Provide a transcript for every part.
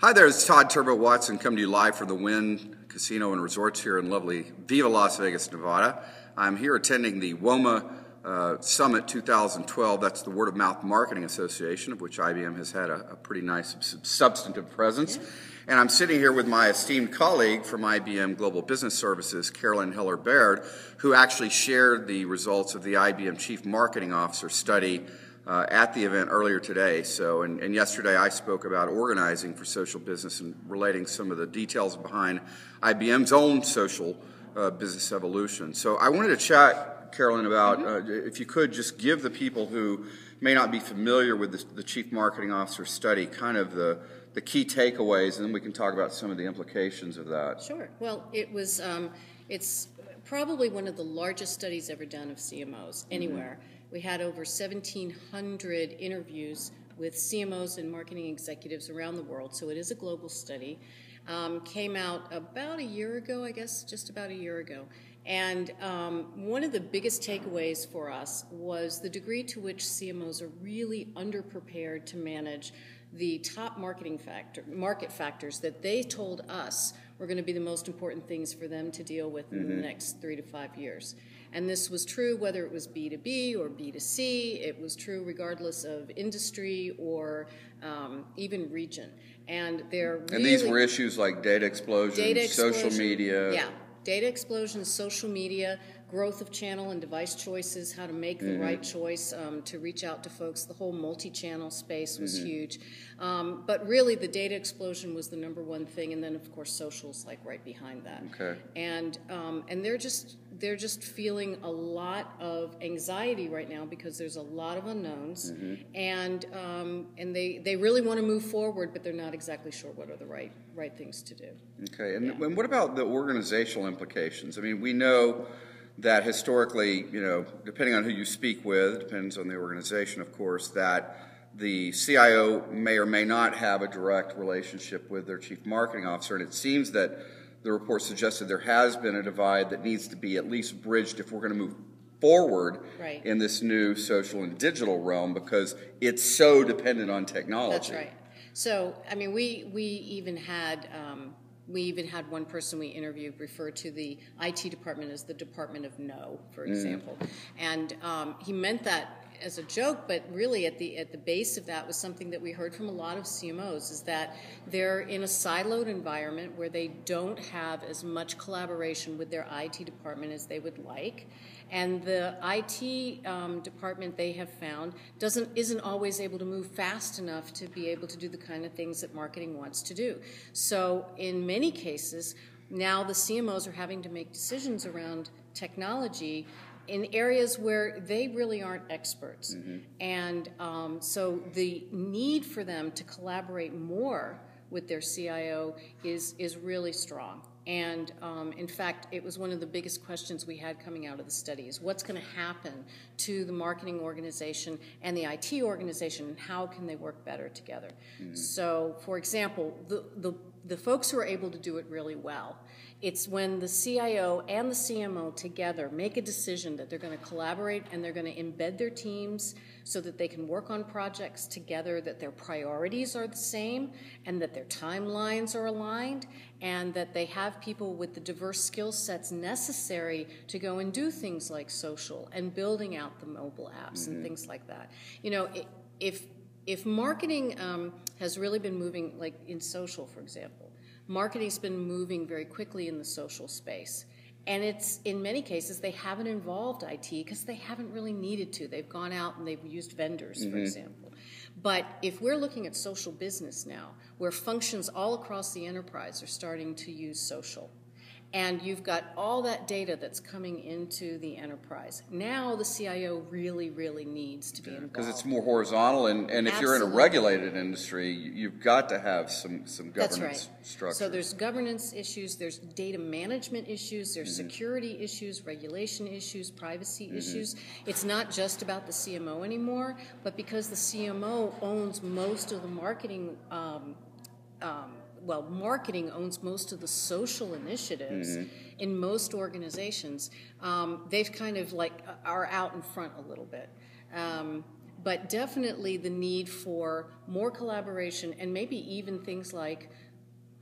Hi there, it's Todd Turbo Watson coming to you live from the Wynn Casino and Resorts here in lovely Viva Las Vegas, Nevada. I'm here attending the WOMA Summit 2012. That's the Word of Mouth Marketing Association, of which IBM has had a pretty nice substantive presence. Yeah. And I'm sitting here with my esteemed colleague from IBM Global Business Services, Carolyn Heller Baird, who actually shared the results of the IBM Chief Marketing Officer study at the event earlier today. So, and yesterday I spoke about organizing for social business and relating some of the details behind IBM's own social business evolution. So I wanted to chat, Carolyn, about if you could just give the people who may not be familiar with the Chief Marketing Officer study kind of the key takeaways, and then we can talk about some of the implications of that. Sure. Well, it's probably one of the largest studies ever done of CMOs anywhere. We had over 1,700 interviews with CMOs and marketing executives around the world, so it is a global study. Came out about a year ago, I guess, just about a year ago. And one of the biggest takeaways for us was the degree to which CMOs are really underprepared to manage the top market factors that they told us were going to be the most important things for them to deal with in the next 3 to 5 years. And this was true whether it was B2B or B2C. It was true regardless of industry or even region. And these were issues like data explosion, social media. Yeah, data explosion, social media, growth of channel and device choices, how to make the right choice to reach out to folks. The whole multi-channel space was huge. But really the data explosion was the number one thing, and then of course social's like right behind that. Okay. And they're just feeling a lot of anxiety right now because there's a lot of unknowns, and they really want to move forward, but they're not exactly sure what are the right things to do. Okay. And what about the organizational implications? I mean, we know that historically, depending on who you speak with, depends on the organization, of course, that the CIO may or may not have a direct relationship with their chief marketing officer, and it seems that the report suggested there has been a divide that needs to be at least bridged if we're going to move forward in this new social and digital realm, because it's so dependent on technology. That's right. So, I mean, we even had one person we interviewed refer to the IT department as the Department of No, for example. And he meant that as a joke, but really at the base of that was something that we heard from a lot of CMOs, is that they're in a siloed environment where they don't have as much collaboration with their IT department as they would like. And the IT department, they have found, isn't always able to move fast enough to be able to do the kind of things that marketing wants to do. So in many cases, now the CMOs are having to make decisions around technology in areas where they really aren't experts. And so the need for them to collaborate more with their CIO is really strong. And in fact, it was one of the biggest questions we had coming out of the study, is what's going to happen to the marketing organization and the IT organization, and how can they work better together? So, for example, the folks who are able to do it really well, it's when the CIO and the CMO together make a decision that they're going to collaborate and they're going to embed their teams so that they can work on projects together, that their priorities are the same, and that their timelines are aligned, and that they have people with the diverse skill sets necessary to go and do things like social and building out the mobile apps and things like that. If marketing has really been moving, like in social, for example, marketing's been moving very quickly in the social space. And it's, in many cases, they haven't involved IT because they haven't really needed to. They've gone out and they've used vendors, for example. But if we're looking at social business now, where functions all across the enterprise are starting to use social, and you've got all that data that's coming into the enterprise, now the CIO really, really needs to be involved. Because it's more horizontal, and if you're in a regulated industry, you've got to have some governance structure. So there's governance issues, there's data management issues, there's security issues, regulation issues, privacy issues. It's not just about the CMO anymore, but because the CMO owns most of the marketing marketing owns most of the social initiatives in most organizations. They've kind of are out in front a little bit. but definitely the need for more collaboration and maybe even things like,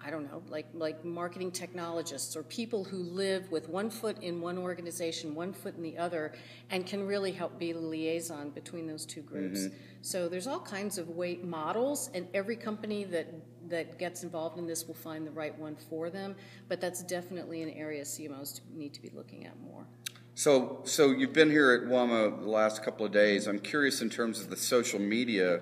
I don't know, like marketing technologists or people who live with one foot in one organization, one foot in the other, and can really help be the liaison between those two groups. So there's all kinds of models, and every company that gets involved in this will find the right one for them, but that's definitely an area CMOs need to be looking at more. So you've been here at WAMA the last couple of days. I'm curious in terms of the social media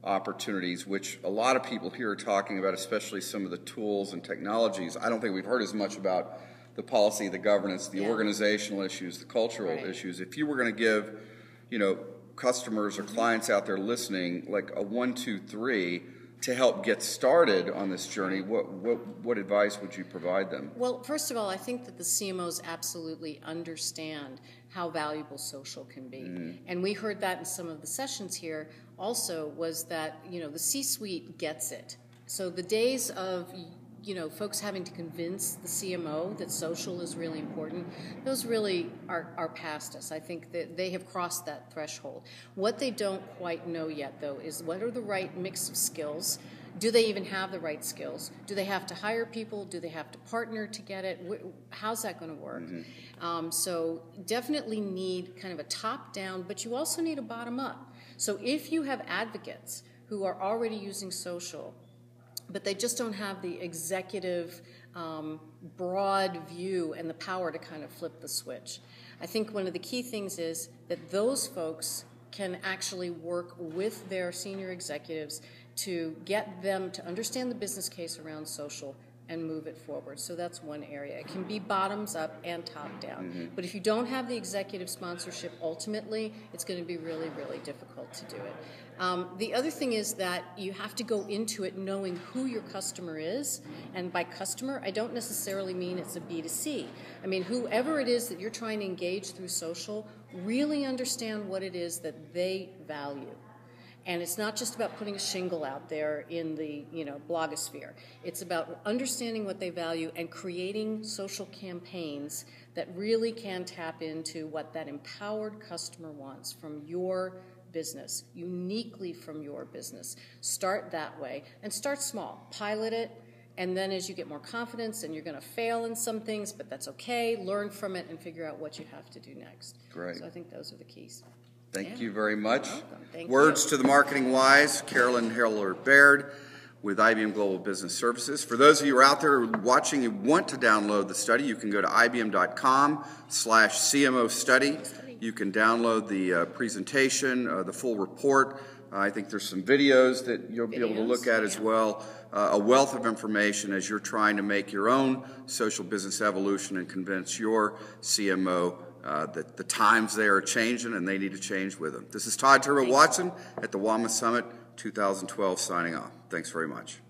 opportunities, which a lot of people here are talking about, especially some of the tools and technologies. I don't think we've heard as much about the policy, the governance, the organizational issues, the cultural issues. If you were going to give, customers or clients out there listening, like a 1, 2, 3 to help get started on this journey, what advice would you provide them? Well, first of all, I think that the CMOs absolutely understand how valuable social can be. And we heard that in some of the sessions here also, was that, the C-suite gets it. So the days of, folks having to convince the CMO that social is really important, those really are past us. I think that they have crossed that threshold. What they don't quite know yet, though, is what are the right mix of skills. Do they even have the right skills? Do they have to hire people? Do they have to partner to get it? How's that going to work? So definitely need kind of a top-down, but you also need a bottom-up. So if you have advocates who are already using social, but they just don't have the executive broad view and the power to kind of flip the switch, I think one of the key things is that those folks can actually work with their senior executives to get them to understand the business case around social and move it forward. So that's one area. It can be bottoms up and top down. But if you don't have the executive sponsorship, ultimately, it's going to be really, really difficult to do it. The other thing is that you have to go into it knowing who your customer is. And by customer, I don't necessarily mean it's a B2C. I mean, whoever it is that you're trying to engage through social, really understand what it is that they value. And it's not just about putting a shingle out there in the blogosphere. It's about understanding what they value and creating social campaigns that really can tap into what that empowered customer wants from your business, uniquely from your business. Start that way and start small. Pilot it, and then as you get more confidence, and you're going to fail in some things, but that's okay. Learn from it and figure out what you have to do next. Great. So I think those are the keys. Thank you very much. You're welcome. Thank Words you. to the marketing wise, Carolyn Heller Baird with IBM Global Business Services. For those of you who are out there watching and want to download the study, you can go to ibm.com/CMO study. You can download the presentation, the full report. I think there's some videos that you'll be able to look at as well. A wealth of information as you're trying to make your own social business evolution and convince your CMO that the times they are changing and they need to change with them. This is Todd Turbo Watson at the WAMA Summit 2012 signing off. Thanks very much.